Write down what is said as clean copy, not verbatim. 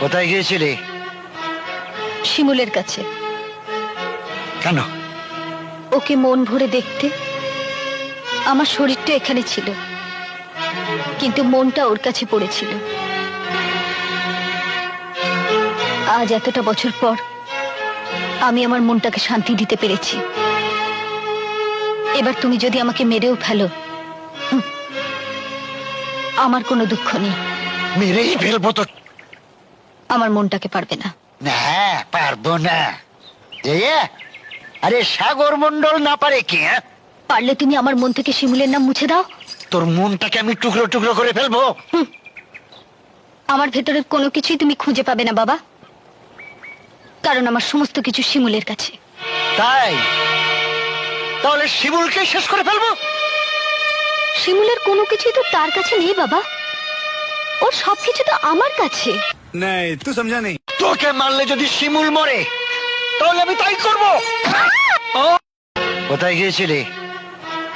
কোথায় গিয়েছিলে? শিমুলের কাছে। কেন? ওকে মন ভরে দেখতে। আমার শরীরটা এখানে ছিল, কিন্তু মনটা ওর কাছে পড়েছিল। আজ এতটা বছর পর আমি আমার মনটাকে শান্তি দিতে পেরেছি। এবার তুমি যদি আমাকে মেরেও ফেলো, আমার কোনো দুঃখ নেই। মেরেই ফেলবো তো। আমার মনটাকে পারবে না। না, পারবো না। আরে সাগর মন্ডল না পারে কি? পারলে তুমি আমার মন থেকে শিমুলের নাম মুছে দাও। তোর মনটাকে আমি টুকরো টুকরো করে ফেলবো। আমার ভেতরের কোনো কিছুই তুমি খুঁজে পাবে না বাবা, কারণ আমার সমস্ত কিছু শিমুলের কাছে। তাই তাহলে শিমুলকে শেষ করে ফেলবো। শিমুলের কোনো কিছুই তো তার কাছে নেই বাবা, ওর সবকিছু তো আমার কাছে। नहीं तू समझा नहीं। তোকে মারলে যদি শিমুল মরে, তাহলে আমি তাই করবো। কোথায় গিয়েছিলে?